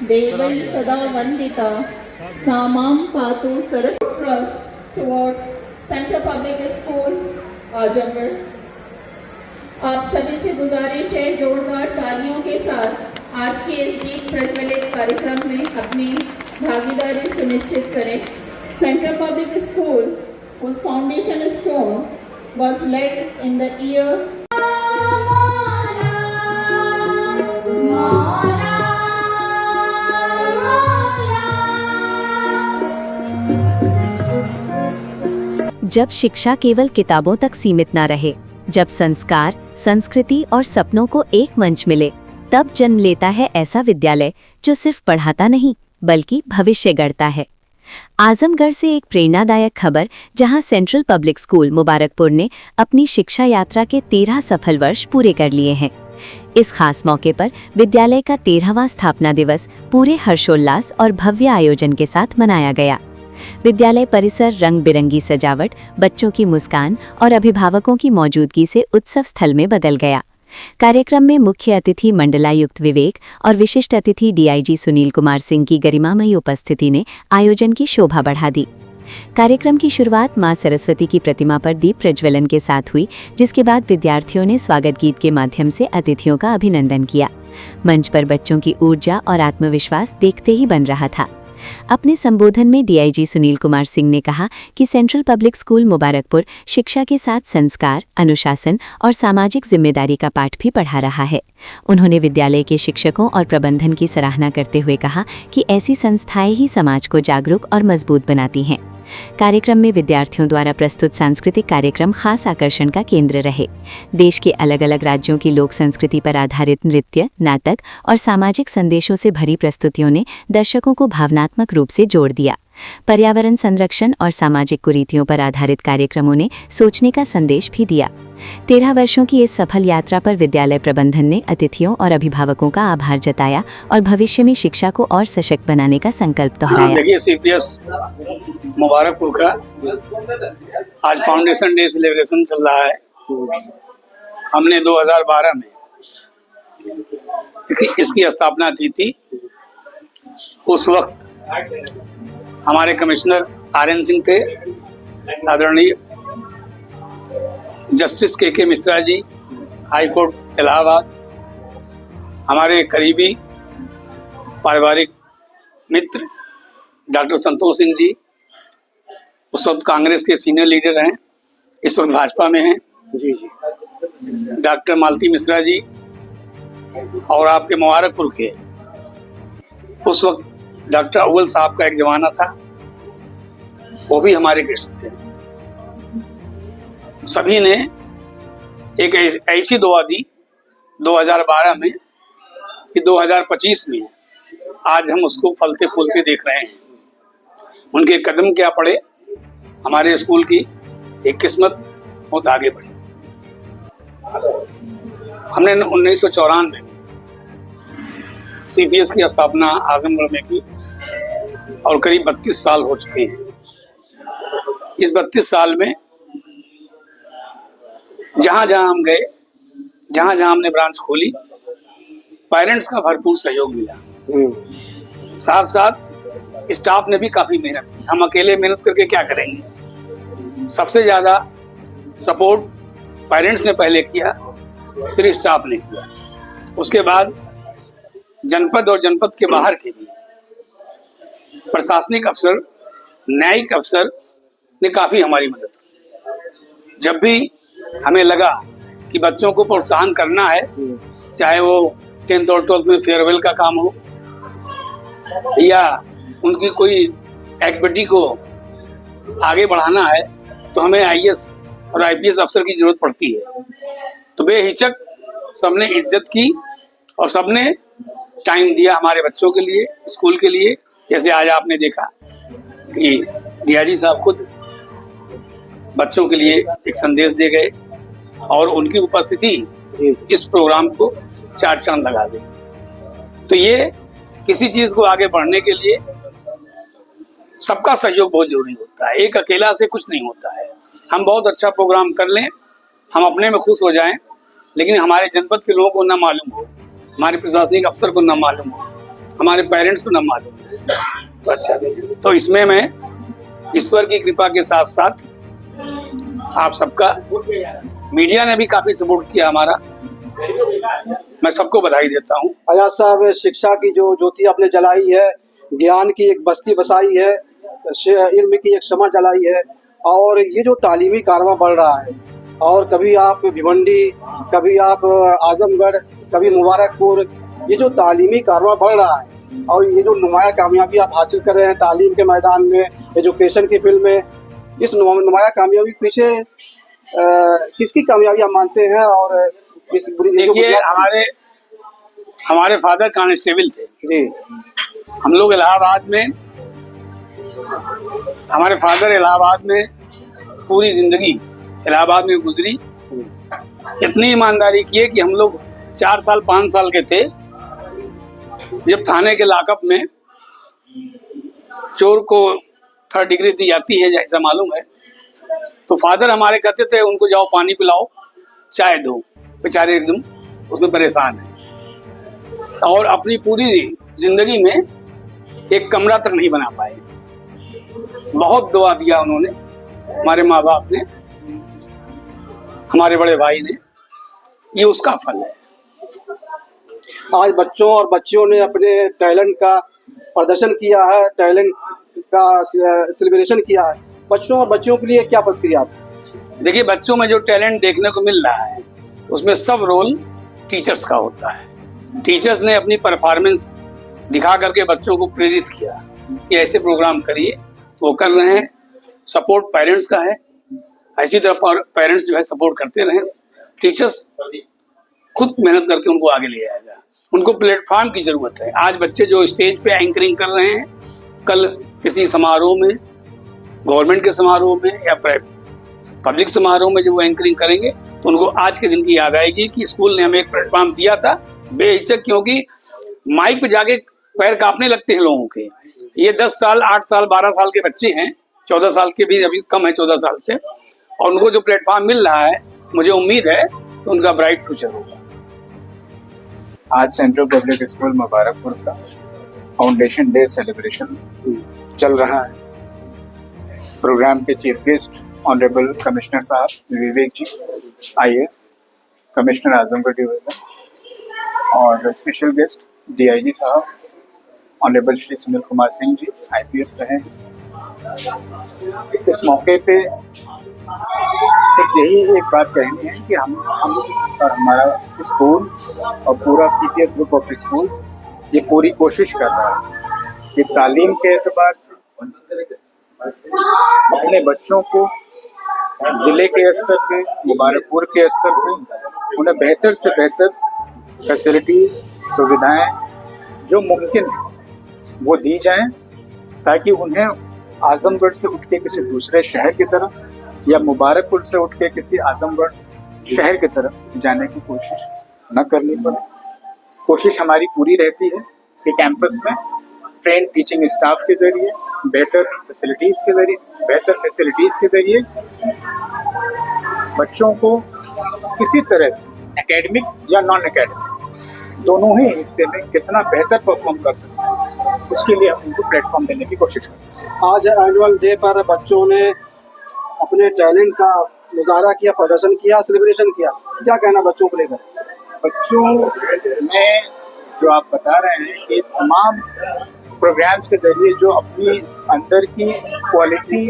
देवै सदा वंदिता सामां पातु Saraswati trust towards central public school Azamgarh. आप सभी से गुजारिश है जोरदार तालियों के साथ आज के इस दीप प्रज्वलित कार्यक्रम में अपनी भागीदारी सुनिश्चित करें। Central public school whose foundation stone was laid in the year जब शिक्षा केवल किताबों तक सीमित न रहे, जब संस्कार, संस्कृति और सपनों को एक मंच मिले, तब जन्म लेता है ऐसा विद्यालय जो सिर्फ पढ़ाता नहीं बल्कि भविष्य गढ़ता है। आजमगढ़ से एक प्रेरणादायक खबर, जहां सेंट्रल पब्लिक स्कूल मुबारकपुर ने अपनी शिक्षा यात्रा के 13 सफल वर्ष पूरे कर लिए हैं। इस खास मौके पर विद्यालय का 13वां स्थापना दिवस पूरे हर्षोल्लास और भव्य आयोजन के साथ मनाया गया। विद्यालय परिसर रंग बिरंगी सजावट, बच्चों की मुस्कान और अभिभावकों की मौजूदगी से उत्सव स्थल में बदल गया। कार्यक्रम में मुख्य अतिथि मंडलायुक्त विवेक और विशिष्ट अतिथि डीआईजी सुनील कुमार सिंह की गरिमामयी उपस्थिति ने आयोजन की शोभा बढ़ा दी। कार्यक्रम की शुरुआत मां सरस्वती की प्रतिमा पर दीप प्रज्वलन के साथ हुई, जिसके बाद विद्यार्थियों ने स्वागत गीत के माध्यम से अतिथियों का अभिनंदन किया। मंच पर बच्चों की ऊर्जा और आत्मविश्वास देखते ही बन रहा था। अपने संबोधन में डीआईजी सुनील कुमार सिंह ने कहा कि सेंट्रल पब्लिक स्कूल मुबारकपुर शिक्षा के साथ संस्कार, अनुशासन और सामाजिक जिम्मेदारी का पाठ भी पढ़ा रहा है। उन्होंने विद्यालय के शिक्षकों और प्रबंधन की सराहना करते हुए कहा कि ऐसी संस्थाएं ही समाज को जागरूक और मजबूत बनाती हैं। कार्यक्रम में विद्यार्थियों द्वारा प्रस्तुत सांस्कृतिक कार्यक्रम खास आकर्षण का केंद्र रहे। देश के अलग अलग राज्यों की लोक संस्कृति पर आधारित नृत्य, नाटक और सामाजिक संदेशों से भरी प्रस्तुतियों ने दर्शकों को भावनात्मक रूप से जोड़ दिया। पर्यावरण संरक्षण और सामाजिक कुरीतियों पर आधारित कार्यक्रमों ने सोचने का संदेश भी दिया। 13 वर्षों की इस सफल यात्रा पर विद्यालय प्रबंधन ने अतिथियों और अभिभावकों का आभार जताया और भविष्य में शिक्षा को और सशक्त बनाने का संकल्प दोहराया। देखिए, सीपीएस मुबारकपुर का आज फाउंडेशन डे सेलिब्रेशन चल रहा है। हमने 2012 में इसकी स्थापना की थी। उस वक्त हमारे कमिश्नर आरएन सिंह थे, आदरणीय जस्टिस के मिश्रा जी, हाई कोर्ट इलाहाबाद, हमारे करीबी पारिवारिक मित्र डॉक्टर संतोष सिंह जी, उस वक्त कांग्रेस के सीनियर लीडर हैं, इस वक्त भाजपा में हैं जी, डॉक्टर मालती मिश्रा जी, और आपके मुबारकपुर के उस वक्त डॉक्टर अव्वल साहब का एक जमाना था, वो भी हमारे गेस्ट थे। सभी ने एक ऐसी दुआ दी 2012 में कि 2025 में आज हम उसको फलते फूलते देख रहे हैं। उनके कदम क्या पड़े, हमारे स्कूल की एक किस्मत बहुत आगे बढ़ी। हमने 1994 में सीपीएस की स्थापना आजमगढ़ में की और करीब 32 साल हो चुके हैं। इस 32 साल में जहां जहां हम गए, जहां जहां हमने ब्रांच खोली, पेरेंट्स का भरपूर सहयोग मिला। साथ साथ स्टाफ ने भी काफी मेहनत की। हम अकेले मेहनत करके क्या करेंगे? सबसे ज्यादा सपोर्ट पेरेंट्स ने पहले किया, फिर स्टाफ ने किया, उसके बाद जनपद और जनपद के बाहर के भी प्रशासनिक अफसर, न्यायिक अफसर ने काफी हमारी मदद की। जब भी हमें लगा कि बच्चों को प्रोत्साहन करना है, चाहे वो 10th और 12th में फेयरवेल का काम हो या उनकी कोई एक्टिविटी को आगे बढ़ाना है, तो हमें आईएएस और आईपीएस अफसर की जरूरत पड़ती है। तो बेहिचक सबने इज्जत की और सबने टाइम दिया हमारे बच्चों के लिए, स्कूल के लिए। जैसे आज आपने देखा कि डीआईजी साहब खुद बच्चों के लिए एक संदेश दे गए और उनकी उपस्थिति इस प्रोग्राम को 4 चांद लगा दे। तो ये किसी चीज को आगे बढ़ने के लिए सबका सहयोग बहुत जरूरी होता है, एक अकेला से कुछ नहीं होता है। हम बहुत अच्छा प्रोग्राम कर लें, हम अपने में खुश हो जाएं, लेकिन हमारे जनपद के लोगों को ना मालूम हो, हमारे प्रशासनिक अफसर को ना मालूम हो हमारे पेरेंट्स को न मालूम है। तो अच्छा, तो इसमें मैं ईश्वर की कृपा के साथ साथ आप सबका, मीडिया ने भी काफी सपोर्ट किया हमारा, मैं सबको बधाई देता हूँ। आजाद साहब, शिक्षा की जो ज्योति आपने जलाई है, ज्ञान की एक बस्ती बसाई है, इल्म की एक शमा जलाई है, और ये जो तालीमी कारवां बढ़ रहा है, और कभी आप भिवंडी, कभी आप आजमगढ़, कभी मुबारकपुर, ये जो तालीमी कारवां बढ़ रहा है और ये जो नुमाया कामयाबी आप हासिल कर रहे हैं तालीम के मैदान में, एजुकेशन की फील्ड में, इस नुमाया कामयाबी के पीछे किसकी कामयाबी आप मानते हैं? और इस देखिए, हमारे फादर कांस्टेबल थे जी। हम लोग इलाहाबाद में, हमारे फादर इलाहाबाद में पूरी जिंदगी इलाहाबाद में गुजरी। इतनी ईमानदारी की है कि हम लोग 4 साल 5 साल के थे जब थाने के लॉकअप में चोर को 3rd डिग्री दी जाती है, जैसा मालूम है, तो फादर हमारे कहते थे उनको जाओ पानी पिलाओ, चाय दो, बेचारे एकदम उसमें परेशान है, और अपनी पूरी जिंदगी में एक कमरा तक नहीं बना पाए। बहुत दुआ दिया उन्होंने, हमारे माँ बाप ने, हमारे बड़े भाई ने, ये उसका फल है। आज बच्चों और बच्चियों ने अपने टैलेंट का प्रदर्शन किया है, टैलेंट का सेलिब्रेशन किया है। बच्चों और बच्चियों के लिए क्या प्रतिक्रिया आप? देखिए, बच्चों में जो टैलेंट देखने को मिल रहा है उसमें सब रोल टीचर्स का होता है। टीचर्स ने अपनी परफॉर्मेंस दिखा करके बच्चों को प्रेरित किया कि ऐसे प्रोग्राम करिए, तो वो कर रहे हैं। सपोर्ट पेरेंट्स का है, ऐसी तरह पेरेंट्स जो है सपोर्ट करते रहे। टीचर्स खुद मेहनत करके उनको आगे ले आएगा। उनको प्लेटफॉर्म की जरूरत है। आज बच्चे जो स्टेज पे एंकरिंग कर रहे हैं, कल किसी समारोह में, गवर्नमेंट के समारोह में या पब्लिक समारोह में जब वो एंकरिंग करेंगे तो उनको आज के दिन की याद आएगी कि स्कूल ने हमें एक प्लेटफॉर्म दिया था बेहिचक, क्योंकि माइक पे जाके पैर कांपने लगते हैं लोगों के। ये 10 साल 8 साल 12 साल के बच्चे हैं, 14 साल के भी अभी कम है 14 साल से, और उनको जो प्लेटफॉर्म मिल रहा है, मुझे उम्मीद है कि उनका ब्राइट फ्यूचर होगा। आज सेंट्रल पब्लिक स्कूल मुबारकपुर का फाउंडेशन डे सेलिब्रेशन चल रहा है। प्रोग्राम के चीफ गेस्ट ऑनरेबल कमिश्नर साहब विवेक जी, IAS कमिश्नर आजमगढ़ डिवीजन, और स्पेशल गेस्ट DIG साहब ऑनरेबल श्री सुनील कुमार सिंह जी, IPS रहे। इस मौके पे सिर्फ यही एक बात कहनी है कि हम और हमारा स्कूल और पूरा CPS ग्रुप ऑफ स्कूल्स ये पूरी कोशिश कर रहा है कि तालीम के एतबार से अपने बच्चों को ज़िले के स्तर पे, मुबारकपुर के स्तर पे उन्हें बेहतर से बेहतर फैसिलिटी, सुविधाएं जो मुमकिन है वो दी जाएं, ताकि उन्हें आजमगढ़ से उठ के किसी दूसरे शहर की तरफ या मुबारकपुर से उठ के किसी आजमगढ़ शहर की तरफ जाने की कोशिश न करनी पड़े। कोशिश हमारी पूरी रहती है कि कैंपस में ट्रेन टीचिंग स्टाफ के जरिए, बेहतर फैसिलिटीज़ के जरिए बच्चों को किसी तरह से एकेडमिक या नॉन एकेडमिक दोनों ही हिस्से में कितना बेहतर परफॉर्म कर सकते हैं, उसके लिए हम उनको प्लेटफॉर्म देने की कोशिश करते हैं। आज एनुअल डे पर बच्चों ने अपने टैलेंट का मुजाहरा किया, प्रदर्शन किया, सेलिब्रेशन किया, क्या कहना बच्चों को लेकर? बच्चों में जो आप बता रहे हैं कि तमाम प्रोग्राम्स के जरिए जो अपनी अंदर की क्वालिटी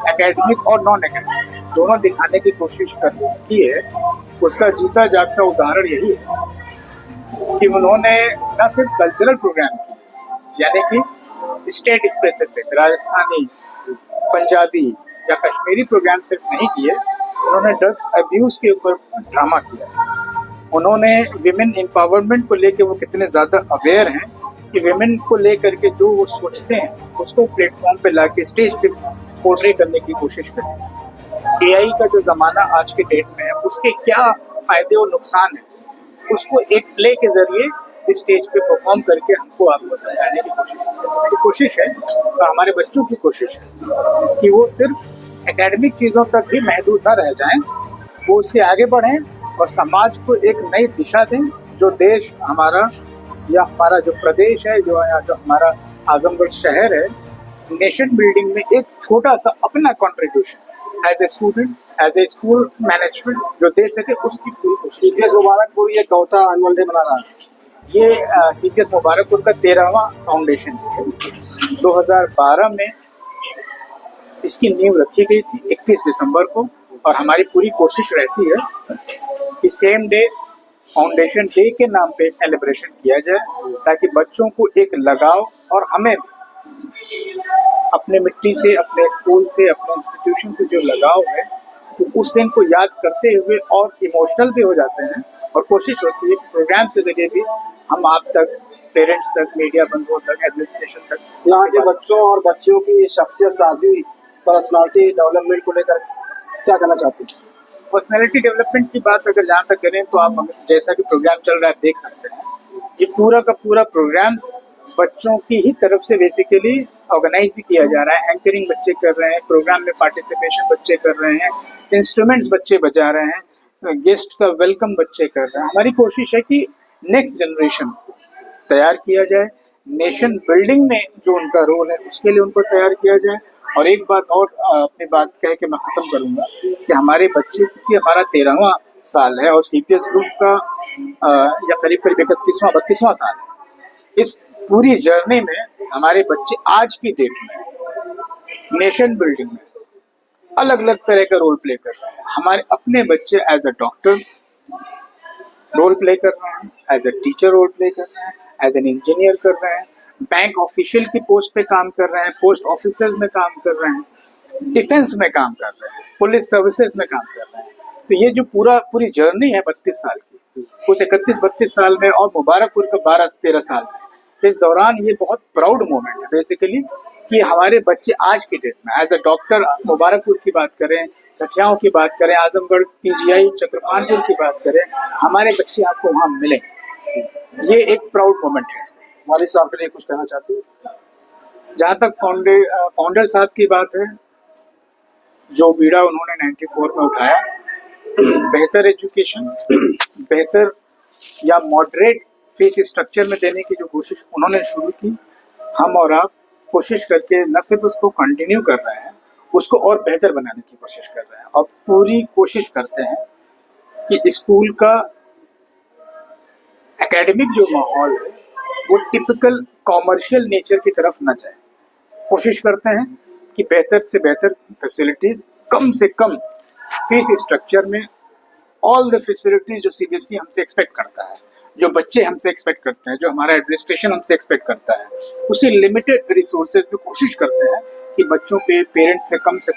एकेडमिक और नॉन एकेडमिक दोनों दिखाने की कोशिश की है, उसका जीता जागता उदाहरण यही है कि उन्होंने न सिर्फ कल्चरल प्रोग्राम किए, यानी कि स्टेट स्पेसिफिक राजस्थानी, पंजाबी या कश्मीरी प्रोग्राम सिर्फ नहीं किए, उन्होंने ड्रग्स अब्यूज़ के ऊपर ड्रामा किया। उन्होंने विमेन एम्पावरमेंट को लेकर वो कितने ज़्यादा अवेयर हैं कि विमेन को लेकर के जो वो सोचते हैं उसको प्लेटफॉर्म पे लाके स्टेज पे पोर्ट्रे करने की कोशिश करें। AI का जो ज़माना आज के डेट में है, उसके क्या फ़ायदे और नुकसान हैं, उसको एक प्ले के ज़रिए स्टेज पे परफॉर्म करके हमको आपको समझाने की कोशिश है। मेरी कोशिश है और हमारे बच्चों की कोशिश है कि वो सिर्फ एकेडमिक चीज़ों तक भी महदूद न रह जाएं, वो उसके आगे बढ़ें और समाज को एक नई दिशा दें, जो देश हमारा या हमारा जो प्रदेश है, जो हमारा आजमगढ़ शहर है, नेशन बिल्डिंग में एक छोटा सा अपना contribution as a student, as a school management जो दे सके, उसकी पूरी कोशिश। सीपीएस मुबारकपुर ये चौथा एनुअल डे मना रहा है। ये सीपीएस मुबारकपुर का 13वां फाउंडेशन डे है। 2012 में इसकी नींव रखी गई थी 21 दिसंबर को, और हमारी पूरी कोशिश रहती है कि सेम डे फाउंडेशन डे के नाम पे सेलिब्रेशन किया जाए, ताकि बच्चों को एक लगाव, और हमें अपने मिट्टी से, अपने स्कूल से, अपने इंस्टीट्यूशन से जो लगाव है, तो उस दिन को याद करते हुए और इमोशनल भी हो जाते हैं। और कोशिश होती है कि प्रोग्राम्स के जरिए भी हम आप तक, पेरेंट्स तक, मीडिया बंधुओं तक, एडमिनिस्ट्रेशन तक, यहाँ के बच्चों और बच्चियों की शख्सियत साजी, पर्सनालिटी डेवलपमेंट को लेकर क्या कहना चाहते हैं? पर्सनैलिटी डेवलपमेंट की बात अगर जहाँ तक करें तो आप जैसा कि प्रोग्राम चल रहा है देख सकते हैं, ये पूरा का पूरा प्रोग्राम बच्चों की ही तरफ से बेसिकली ऑर्गेनाइज भी किया जा रहा है। एंकरिंग बच्चे कर रहे हैं, प्रोग्राम में पार्टिसिपेशन बच्चे कर रहे हैं, इंस्ट्रूमेंट्स बच्चे बजा रहे हैं, गेस्ट का वेलकम बच्चे कर रहे हैं। हमारी कोशिश है कि नेक्स्ट जनरेशन को तैयार किया जाए, नेशन बिल्डिंग में जो उनका रोल है उसके लिए उनको तैयार किया जाए। और एक बात और अपनी बात कह के मैं ख़त्म करूँगा कि हमारे बच्चे, क्योंकि हमारा 13वां साल है और सीपीएस ग्रुप का या करीब करीब 31वां साल है, इस पूरी जर्नी में हमारे बच्चे आज की डेट में नेशन बिल्डिंग में अलग अलग तरह का रोल प्ले कर रहे हैं। हमारे अपने बच्चे as a doctor role play कर रहे हैं, as a teacher role play कर रहे हैं, एज एन इंजीनियर कर रहे हैं, बैंक ऑफिशियल की पोस्ट पे काम कर रहे हैं, पोस्ट ऑफिसर्स में काम कर रहे हैं, डिफेंस में काम कर रहे हैं, पुलिस सर्विसेज में काम कर रहे हैं। तो ये जो पूरी जर्नी है 32 साल की, उस 31-32 साल में और मुबारकपुर का 12-13 साल में, इस दौरान ये बहुत प्राउड मोमेंट है बेसिकली कि हमारे बच्चे आज की डेट में एज अ डॉक्टर, मुबारकपुर की बात करें, सठियाओं की बात करें, आजमगढ़ पीजीआई चक्रपाणपुर की बात करें, हमारे बच्चे आपको वहाँ मिले। ये एक प्राउड मोमेंट है। वालिद साहब के लिए कुछ कहना चाहते हैं? जहाँ तक फाउंडर साहब की बात है, जो बीड़ा उन्होंने 94 में उठाया, बेहतर एजुकेशन, बेहतर या मॉडरेट फीस स्ट्रक्चर में देने की जो कोशिश उन्होंने शुरू की, हम और आप कोशिश करके न सिर्फ उसको कंटिन्यू कर रहे हैं, उसको और बेहतर बनाने की कोशिश कर रहे हैं। और पूरी कोशिश करते हैं कि स्कूल का एकेडमिक जो माहौल है वो टिपिकल कॉमर्शियल नेचर की तरफ न जाए। कोशिश करते हैं कि बेहतर से बेहतर फैसिलिटीज, कम से कम फीस स्ट्रक्चर में, ऑल द फैसिलिटीज जो सीबीएसई हमसे एक्सपेक्ट करता है, जो बच्चे हमसे एक्सपेक्ट करते हैं, जो हमारा एडमिनिस्ट्रेशन हमसे एक्सपेक्ट करता है, उसी लिमिटेड रिसोर्सेज पे कोशिश करते हैं कि बच्चों पे, पेरेंट्स पे कम से